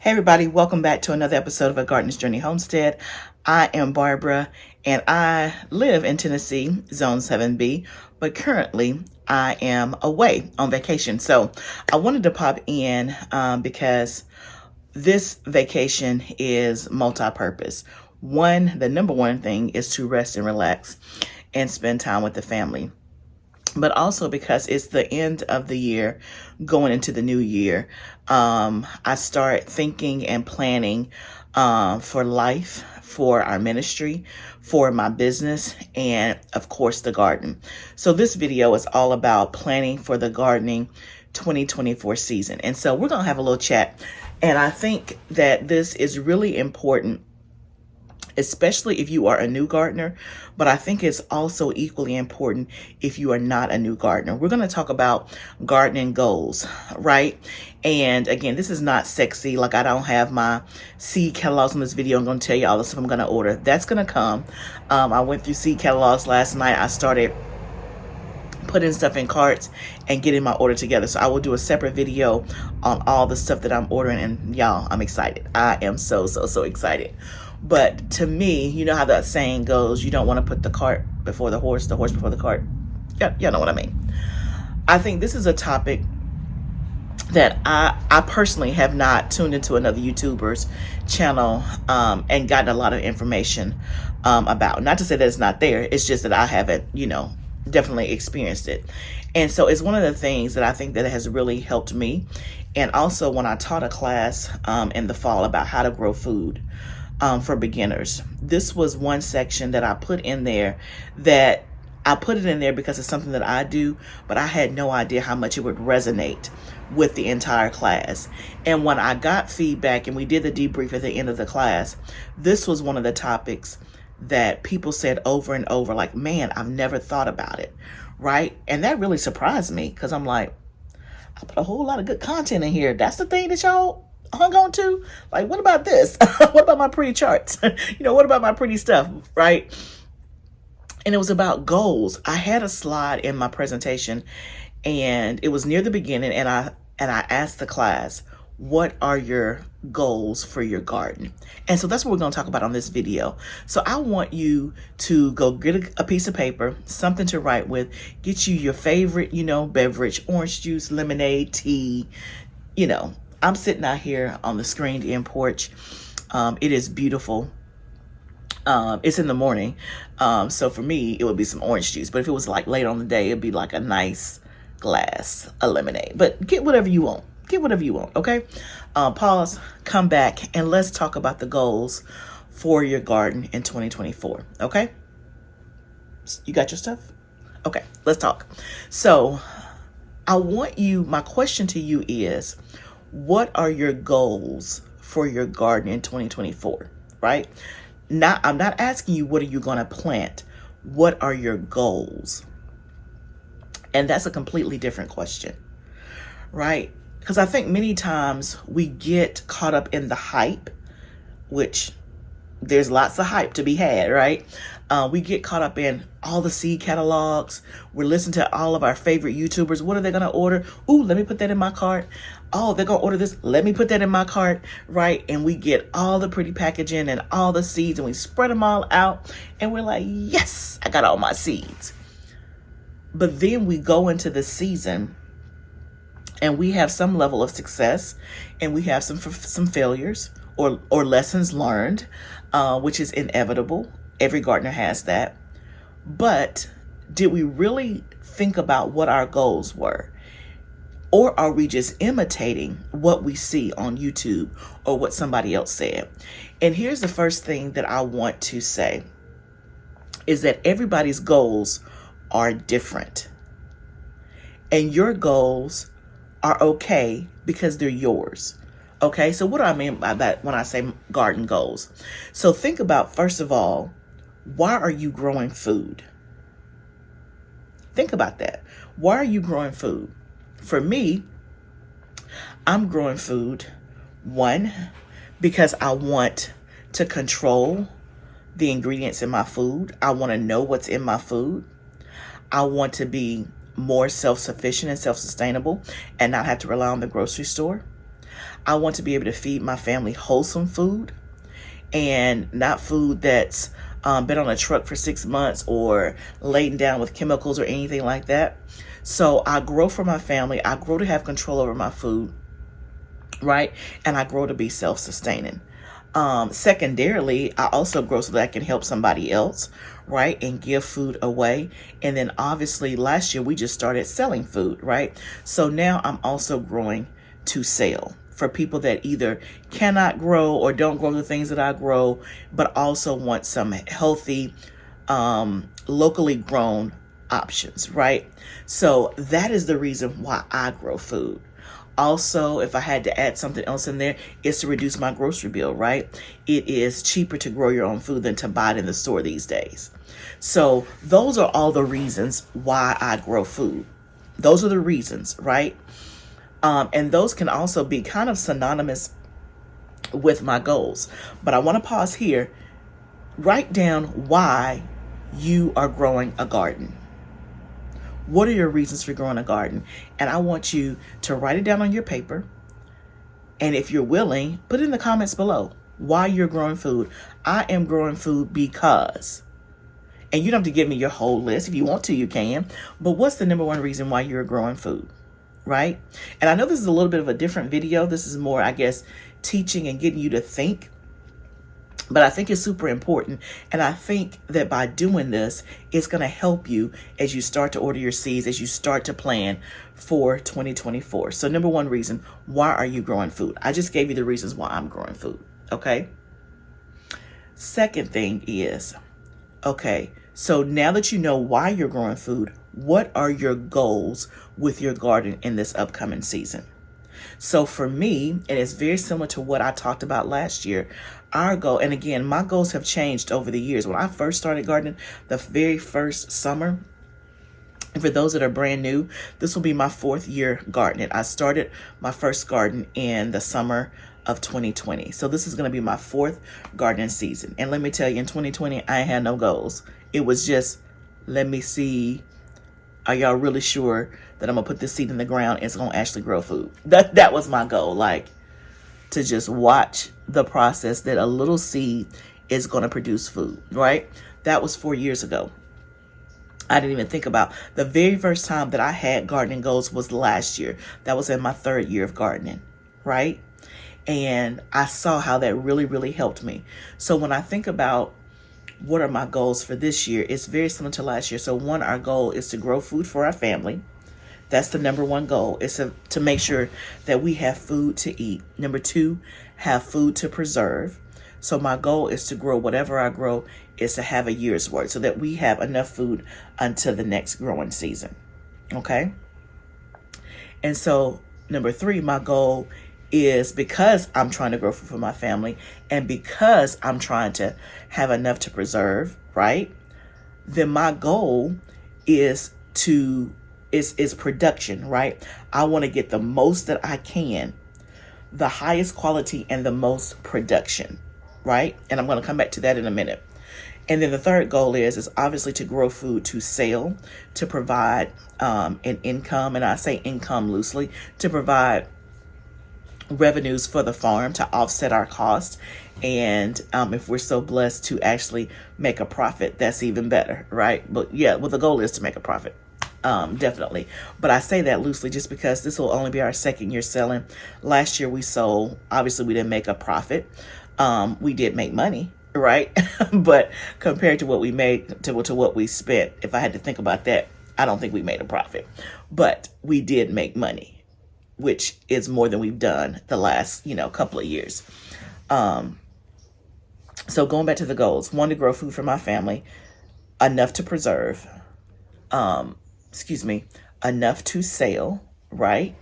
Hey everybody, welcome back to another episode of A Gardener's Journey Homestead. I am Barbara and I live in Tennessee, Zone 7B, but currently I am away on vacation. So I wanted to pop in because this vacation is multi-purpose. The number one thing is to rest and relax and spend time with the family. But also because it's the end of the year, going into the new year, I start thinking and planning for life, for our ministry, for my business, and of course the garden. So this video is all about planning for the gardening 2024 season. And so we're gonna have a little chat. And I think that this is really important, especially if you are a new gardener, but I think it's also equally important if you are not a new gardener. We're going to talk about gardening goals, right? And again, this is not sexy. Like, I don't have my seed catalogs in this video. I'm going to tell you all the stuff I'm going to order. That's going to come. I went through seed catalogs last night. I started putting stuff in carts and getting my order together. So I will do a separate video on all the stuff that I'm ordering. And y'all, I'm excited. I am so excited. But to me, you know how that saying goes, you don't want to put the cart before the horse before the cart. Y'all know what I mean. I think this is a topic that I personally have not tuned into another YouTuber's channel and gotten a lot of information about. Not to say that it's not there. It's just that I haven't, definitely experienced it. And so it's one of the things that I think that has really helped me. And also when I taught a class in the fall about how to grow food for beginners, this was one section that I put in there, that I put it in there because it's something that I do, but I had no idea how much it would resonate with the entire class. And when I got feedback and we did the debrief at the end of the class, this was one of the topics that people said over and over, like, man, I've never thought about it, right? And that really surprised me, because I'm like, I put a whole lot of good content in here. That's the thing that y'all hung on to? Like, what about this? What about my pretty charts? What about my pretty stuff, right? And it was about goals. I had a slide in my presentation, and it was near the beginning, and I asked the class, what are your goals for your garden? And so that's what we're going to talk about on this video. So I want you to go get a piece of paper, something to write with, get you your favorite, beverage, orange juice, lemonade, tea. I'm sitting out here on the screened-in porch. It is beautiful. It's in the morning. So for me, it would be some orange juice. But if it was like late on the day, it'd be like a nice glass of lemonade. But get whatever you want. Get whatever you want, okay? Pause, come back, and let's talk about the goals for your garden in 2024, okay? You got your stuff? Okay, let's talk. So my question to you is, what are your goals for your garden in 2024, right? I'm not asking you, what are you going to plant? What are your goals? And that's a completely different question, right? Because I think many times we get caught up in the hype, which there's lots of hype to be had, right? We get caught up in all the seed catalogs. We're listening to all of our favorite YouTubers. What are they going to order? Ooh, let me put that in my cart. Oh, they're going to order this. Let me put that in my cart, right? And we get all the pretty packaging and all the seeds, and we spread them all out. And we're like, yes, I got all my seeds. But then we go into the season and we have some level of success, and we have some failures or lessons learned, which is inevitable. Every gardener has that. But did we really think about what our goals were? Or are we just imitating what we see on YouTube or what somebody else said? And here's the first thing that I want to say, is that everybody's goals are different. And your goals are okay because they're yours. Okay, so what do I mean by that when I say garden goals? So think about, first of all, why are you growing food? Think about that. Why are you growing food? For me, I'm growing food, one, because I want to control the ingredients in my food. I want to know what's in my food. I want to be more self-sufficient and self-sustainable and not have to rely on the grocery store. I want to be able to feed my family wholesome food and not food that's been on a truck for 6 months or laden down with chemicals or anything like that. So I grow for my family. I grow to have control over my food, right? And I grow to be self-sustaining. Secondarily, I also grow so that I can help somebody else, right? And give food away. And then obviously last year we just started selling food, right? So now I'm also growing to sell for people that either cannot grow or don't grow the things that I grow, but also want some healthy, locally grown options, right? So that is the reason why I grow food. Also, if I had to add something else in there, it's to reduce my grocery bill, right? It is cheaper to grow your own food than to buy it in the store these days. So those are all the reasons why I grow food. Those are the reasons, right? And those can also be kind of synonymous with my goals. But I want to pause here. Write down why you are growing a garden. What are your reasons for growing a garden? And I want you to write it down on your paper. And if you're willing, put it in the comments below why you're growing food. I am growing food because. And you don't have to give me your whole list. If you want to, you can. But what's the number one reason why you're growing food? Right? And I know this is a little bit of a different video. This is more, I guess, teaching and getting you to think. But I think it's super important. And I think that by doing this, it's going to help you as you start to order your seeds, as you start to plan for 2024. So number one reason, why are you growing food? I just gave you the reasons why I'm growing food. Okay. Second thing is, okay, so now that you know why you're growing food, what are your goals with your garden in this upcoming season? So for me, and it's very similar to what I talked about last year, our goal, and again, my goals have changed over the years. When I first started gardening, the very first summer, and for those that are brand new, this will be my 4th year gardening. I started my first garden in the summer of 2020. So this is going to be my 4th gardening season. And let me tell you, in 2020, I had no goals. It was just, let me see, are y'all really sure that I'm going to put this seed in the ground and it's going to actually grow food? That was my goal, like to just watch the process that a little seed is going to produce food, right? That was 4 years ago. I didn't even think about the very first time that I had gardening goals was last year. That was in my 3rd year of gardening, right? And I saw how that really, really helped me. So when I think about what are my goals for this year, it's very similar to last year. So one, our goal is to grow food for our family. That's the number one goal, is to make sure that we have food to eat. Number 2, have food to preserve. So my goal is to grow whatever I grow is to have a year's worth so that we have enough food until the next growing season. Okay. And so number 3, my goal is, because I'm trying to grow food for my family and because I'm trying to have enough to preserve, right? Then my goal is production, right? I want to get the most that I can, the highest quality and the most production, right? And I'm going to come back to that in a minute. And then the third goal is obviously to grow food to sell, to provide an income, and I say income loosely, to provide revenues for the farm to offset our costs. And if we're so blessed to actually make a profit, that's even better, right? But yeah, well, the goal is to make a profit. Definitely. But I say that loosely just because this will only be our 2nd year selling. Last year we sold, obviously we didn't make a profit. We did make money, right? But compared to what we made, to what we spent, if I had to think about that, I don't think we made a profit. But we did make money, which is more than we've done the last, couple of years. So going back to the goals, 1, to grow food for my family, enough to preserve, enough to sell, right?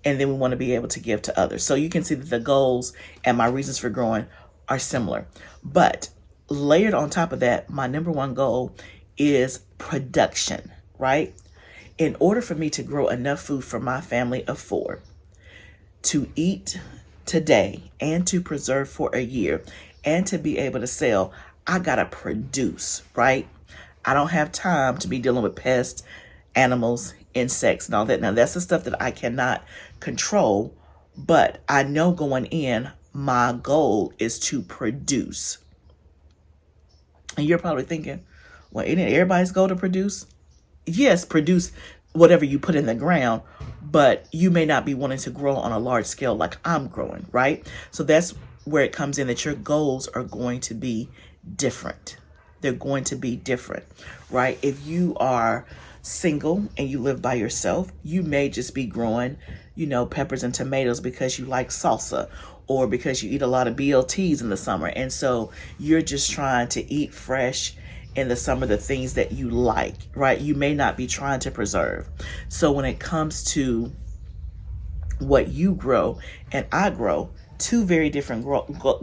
And then we want to be able to give to others. So you can see that the goals and my reasons for growing are similar. But layered on top of that, my number 1 goal is production, right? In order for me to grow enough food for my family of 4 to eat today and to preserve for a year and to be able to sell, I got to produce, right? I don't have time to be dealing with pests, animals, insects, and all that. Now, that's the stuff that I cannot control, But I know going in, my goal is to produce. And you're probably thinking, well, isn't it everybody's goal to produce? Yes, produce whatever you put in the ground, but you may not be wanting to grow on a large scale like I'm growing, right? So that's where it comes in, that your goals are going to be different. They're going to be different, right? If you are single and you live by yourself, you may just be growing, peppers and tomatoes because you like salsa, or because you eat a lot of BLTs in the summer. And so you're just trying to eat fresh in the summer, the things that you like, right? You may not be trying to preserve. So when it comes to what you grow and I grow, two very different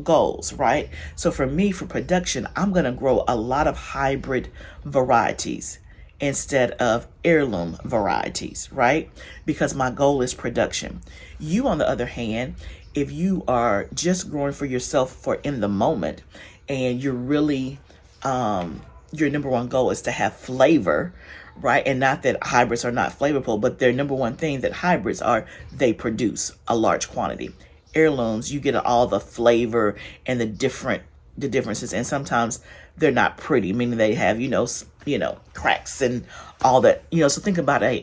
goals, right? So for me, for production, I'm going to grow a lot of hybrid varieties instead of heirloom varieties, right? Because my goal is production. You, on the other hand, if you are just growing for yourself for in the moment, and you're really, your number one goal is to have flavor, right? And not that hybrids are not flavorful, but their number one thing that hybrids are, they produce a large quantity. Heirlooms, you get all the flavor and the differences, and sometimes they're not pretty, meaning they have, cracks and all that, so think about a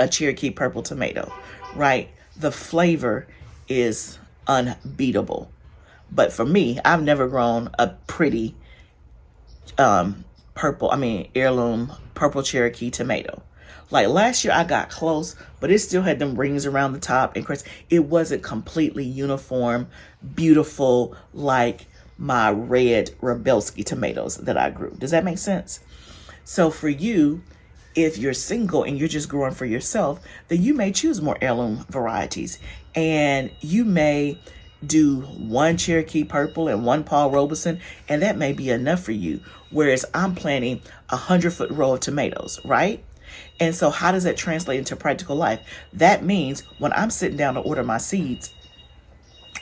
Cherokee purple tomato, right? The flavor is unbeatable. But for me, I've never grown a pretty heirloom purple Cherokee tomato. Like last year I got close, but it still had them rings around the top and crest. It wasn't completely uniform, beautiful, like my red Rebelski tomatoes that I grew. Does that make sense? So for you, if you're single and you're just growing for yourself, then you may choose more heirloom varieties, and you may do one Cherokee purple and one Paul Robeson, and that may be enough for you. Whereas I'm planting 100-foot row of tomatoes, right? And so how does that translate into practical life? That means when I'm sitting down to order my seeds,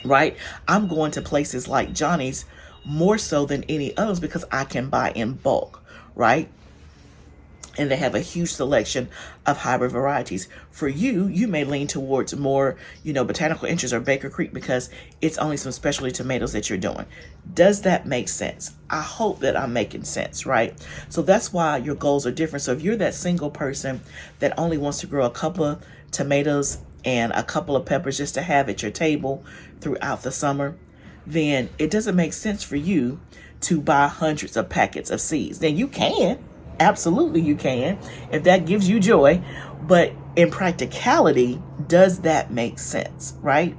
right, I'm going to places like Johnny's more so than any others because I can buy in bulk, right? And they have a huge selection of hybrid varieties. For you, you may lean towards more, Botanical Interest or Baker Creek because it's only some specialty tomatoes that you're doing. Does that make sense? I hope that I'm making sense, right? So that's why your goals are different. So if you're that single person that only wants to grow a couple of tomatoes and a couple of peppers just to have at your table throughout the summer, then it doesn't make sense for you to buy hundreds of packets of seeds. Then you can. Absolutely you can, if that gives you joy. But in practicality, does that make sense, right?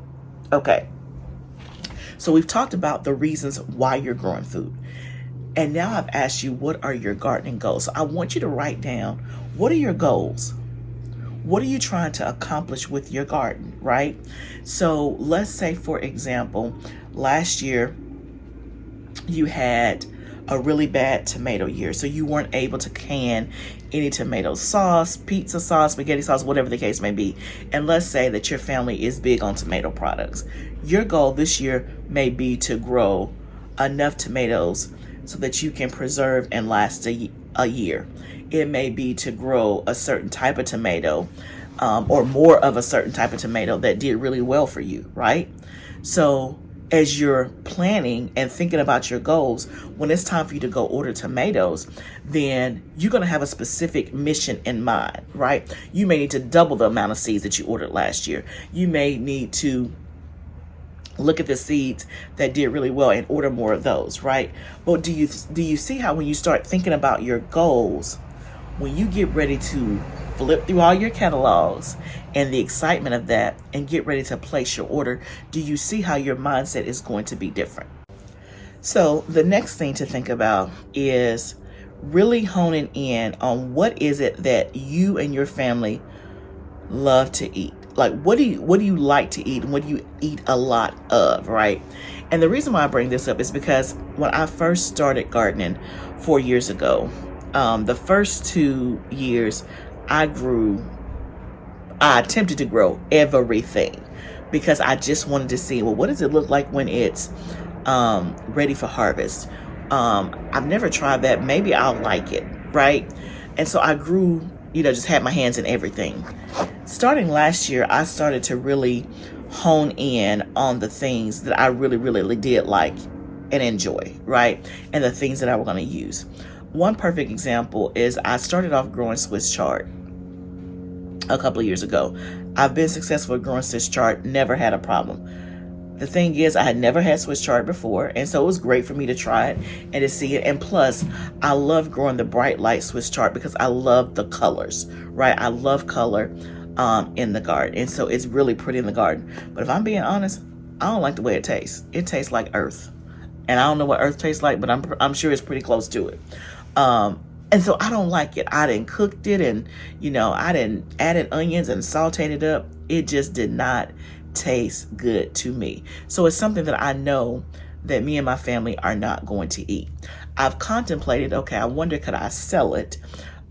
Okay. So we've talked about the reasons why you're growing food. And now I've asked you, what are your gardening goals? So I want you to write down, what are your goals? What are you trying to accomplish with your garden, right? So let's say, for example, last year you had a really bad tomato year, so you weren't able to can any tomato sauce, pizza sauce, spaghetti sauce, whatever the case may be. And let's say that your family is big on tomato products. Your goal this year may be to grow enough tomatoes so that you can preserve and last a year. It may be to grow a certain type of tomato, or more of a certain type of tomato that did really well for you, right? So as you're planning and thinking about your goals, when it's time for you to go order tomatoes, then you're going to have a specific mission in mind, right? You may need to double the amount of seeds that you ordered last year. You may need to look at the seeds that did really well and order more of those, right? But do you see how when you start thinking about your goals, when you get ready to flip through all your catalogs and the excitement of that and get ready to place your order, do you see how your mindset is going to be different? So the next thing to think about is really honing in on what is it that you and your family love to eat. Like, what do you like to eat, and what do you eat a lot of, right? And the reason why I bring this up is because when I first started gardening 4 years ago, the first 2 years I attempted to grow everything because I just wanted to see, well, what does it look like when it's ready for harvest? I've never tried that. Maybe I'll like it, right? And so I grew, just had my hands in everything. starting last year, I started to really hone in on the things that I really, really did like and enjoy, right? And the things that I was going to use. One perfect example is I started off growing Swiss chard a couple of years ago. I've been successful at growing Swiss chard, never had a problem. The thing is, I had never had Swiss chard before, and so it was great for me to try it and to see it. And plus, I love growing the bright light Swiss chard because I love the colors, right? I love color in the garden, and so it's really pretty in the garden. But if I'm being honest, I don't like the way it tastes. It tastes like earth, and I don't know what earth tastes like, but I'm sure it's pretty close to it. And so I don't like it. I didn't cooked it, and I didn't added onions and sauteed it up. It just did not taste good to me. So it's something that I know that me and my family are not going to eat. I've contemplated, okay, I wonder could I sell it?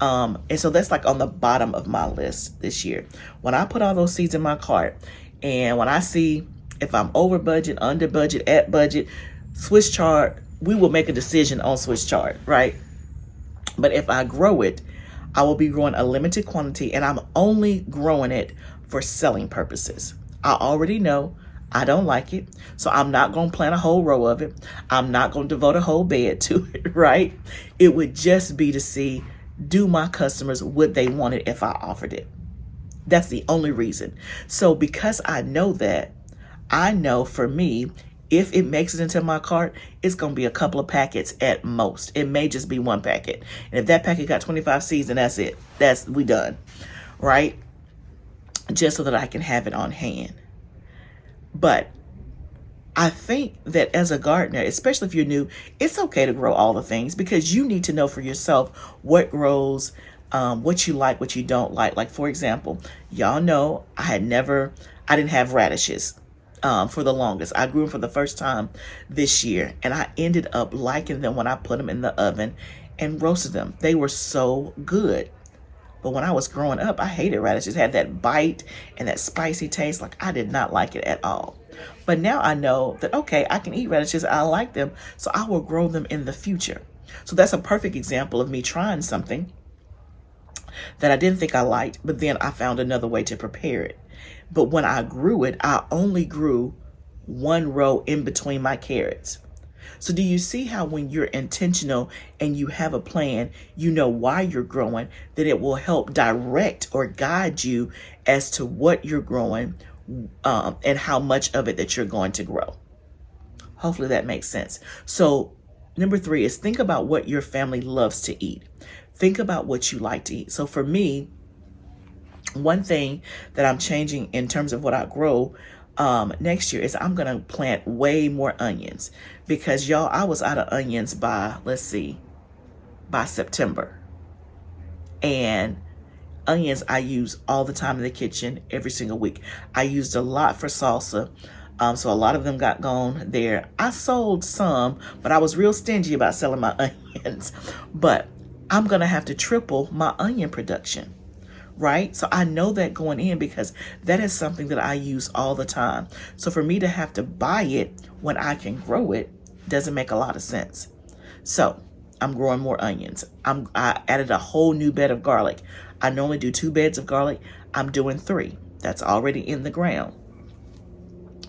And so that's like on the bottom of my list this year. When I put all those seeds in my cart, and when I see if I'm over budget, under budget, at budget, Swiss chard, we will make a decision on Swiss chard, right? But if I grow it, I will be growing a limited quantity, and I'm only growing it for selling purposes. I already know I don't like it, so I'm not going to plant a whole row of it. I'm not going to devote a whole bed to it, right? It would just be to see, do my customers, would they want it if I offered it? That's the only reason. So because I know that, I know for me, if it makes it into my cart, it's going to be a couple of packets at most. It may just be one packet. And if that packet got 25 seeds, then that's it. We done, right? Just so that I can have it on hand. But I think that as a gardener, especially if you're new, it's okay to grow all the things because you need to know for yourself what grows, what you like, what you don't like. Like, for example, y'all know I didn't have radishes for the longest. I grew them for the first time this year, and I ended up liking them when I put them in the oven and roasted them. They were so good. But when I was growing up, I hated radishes. It had that bite and that spicy taste. Like, I did not like it at all. But now I know that, okay, I can eat radishes. I like them. So I will grow them in the future. So that's a perfect example of me trying something that I didn't think I liked, but then I found another way to prepare it. But when I grew it, I only grew one row in between my carrots. So do you see how when you're intentional and you have a plan, you know why you're growing, that it will help direct or guide you as to what you're growing and how much of it that you're going to grow. Hopefully that makes sense. So number 3 is think about what your family loves to eat. Think about what you like to eat. So for me, one thing that I'm changing in terms of what I grow next year is I'm going to plant way more onions because y'all, I was out of onions by September. And onions I use all the time in the kitchen every single week. I used a lot for salsa. So a lot of them got gone there. I sold some, but I was real stingy about selling my onions. But I'm going to have to triple my onion production. Right? So I know that going in because that is something that I use all the time. So for me to have to buy it when I can grow it doesn't make a lot of sense. So I'm growing more onions. I added a whole new bed of garlic. I normally do 2 beds of garlic. I'm doing 3. That's already in the ground.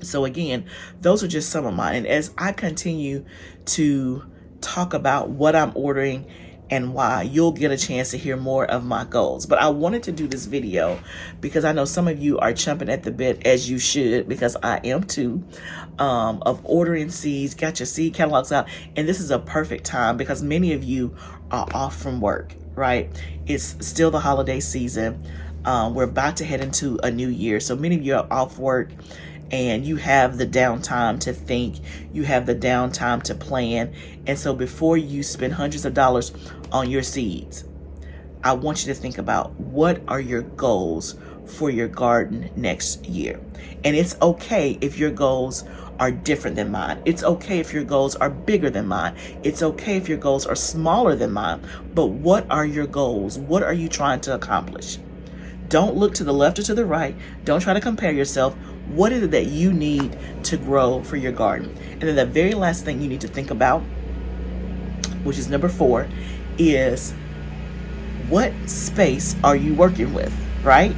So again, those are just some of mine. And as I continue to talk about what I'm ordering and why, you'll get a chance to hear more of my goals. But I wanted to do this video because I know some of you are chomping at the bit, as you should, because I am too, of ordering seeds, got your seed catalogs out. And this is a perfect time because many of you are off from work, right? It's still the holiday season. We're about to head into a new year. So many of you are off work and you have the downtime to think, you have the downtime to plan. And so before you spend hundreds of dollars on your seeds, I want you to think about what are your goals for your garden next year. And it's okay if your goals are different than mine. It's okay if your goals are bigger than mine. It's okay if your goals are smaller than mine. But what are your goals? What are you trying to accomplish? Don't look to the left or to the right. Don't try to compare yourself. What is it that you need to grow for your garden? And then the very last thing you need to think about, which is number 4, is what space are you working with, right?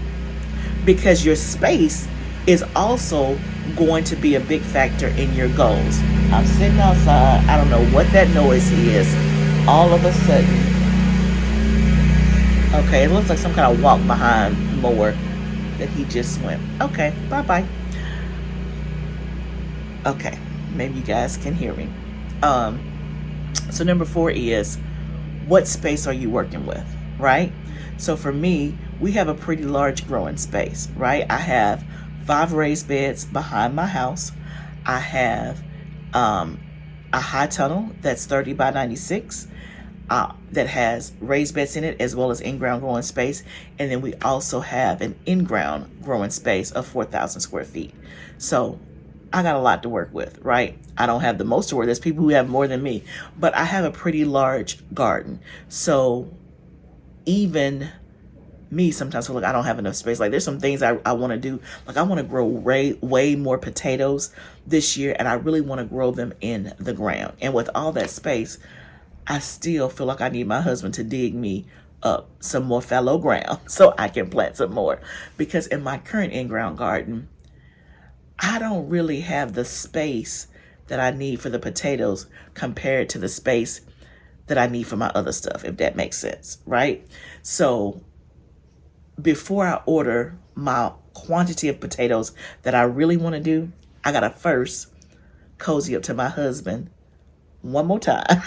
because your space is also going to be a big factor in your goals. I'm sitting outside. I don't know what that noise is. All of a sudden, okay, it looks like some kind of walk behind mower that he just went. Okay, bye-bye. Okay, maybe you guys can hear me. So number 4 is, what space are you working with, right? So for me, we have a pretty large growing space, right? I have 5 raised beds behind my house. I have a high tunnel that's 30 by 96 that has raised beds in it, as well as in-ground growing space. And then we also have an in-ground growing space of 4,000 square feet. So I got a lot to work with, right? I don't have the most to work. There's people who have more than me, but I have a pretty large garden. So even me sometimes feel like I don't have enough space. Like there's some things I want to do. Like I want to grow way more potatoes this year, and I really want to grow them in the ground. And with all that space, I still feel like I need my husband to dig me up some more fallow ground so I can plant some more. Because in my current in-ground garden, I don't really have the space that I need for the potatoes compared to the space that I need for my other stuff, if that makes sense, right? So before I order my quantity of potatoes that I really want to do, I gotta first cozy up to my husband one more time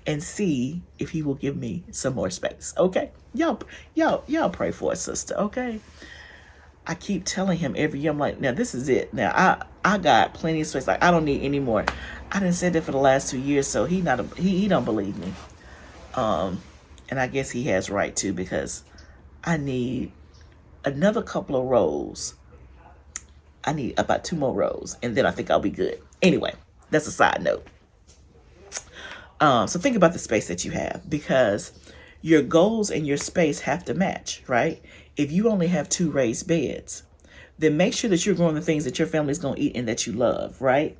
and see if he will give me some more space. Okay, y'all pray for a sister. Okay, I keep telling him every year, I'm like, now this is it. Now I got plenty of space. Like I don't need any more. I done said that for the last 2 years, so he don't believe me. And I guess he has right too, because I need another couple of rows. I need about 2 more rows, and then I think I'll be good. Anyway, that's a side note. So think about the space that you have, because your goals and your space have to match, right? If you only have 2 raised beds, then make sure that you're growing the things that your family's going to eat and that you love, right?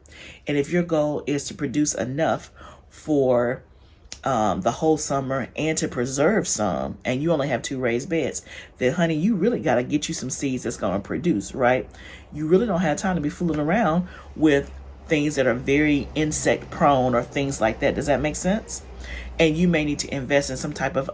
And if your goal is to produce enough for the whole summer and to preserve some, and you only have 2 raised beds, then honey, you really got to get you some seeds that's going to produce, right? You really don't have time to be fooling around with things that are very insect prone or things like that. Does that make sense? And you may need to invest in some type of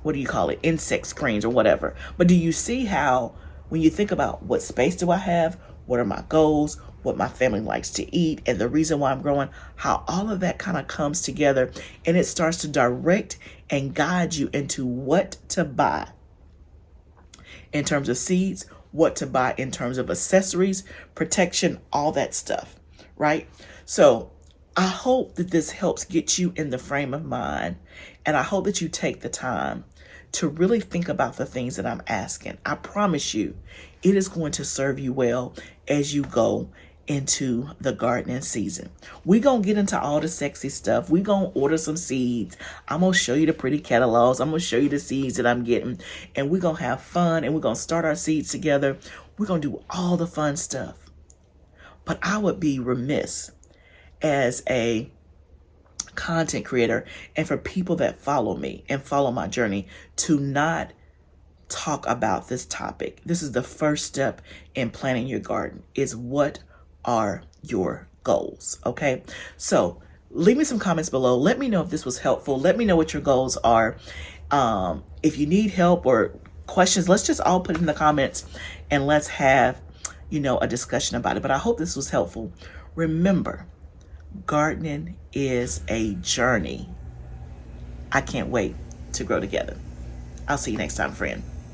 what do you call it, insect screens or whatever. But do you see how when you think about what space do I have, what are my goals, what my family likes to eat, and the reason why I'm growing, how all of that kind of comes together, and it starts to direct and guide you into what to buy in terms of seeds, what to buy in terms of accessories, protection, all that stuff, right? So I hope that this helps get you in the frame of mind, and I hope that you take the time to really think about the things that I'm asking. I promise you, it is going to serve you well as you go into the gardening season. We're going to get into all the sexy stuff. We're going to order some seeds. I'm going to show you the pretty catalogs. I'm going to show you the seeds that I'm getting, and we're going to have fun, and we're going to start our seeds together. We're going to do all the fun stuff. But I would be remiss as a content creator and for people that follow me and follow my journey to not talk about this topic. This is the first step in planning your garden, is what are your goals, okay? So leave me some comments below. Let me know if this was helpful. Let me know what your goals are. If you need help or questions, let's just all put it in the comments and let's have, a discussion about it. But I hope this was helpful. Remember, gardening is a journey. I can't wait to grow together. I'll see you next time, friend.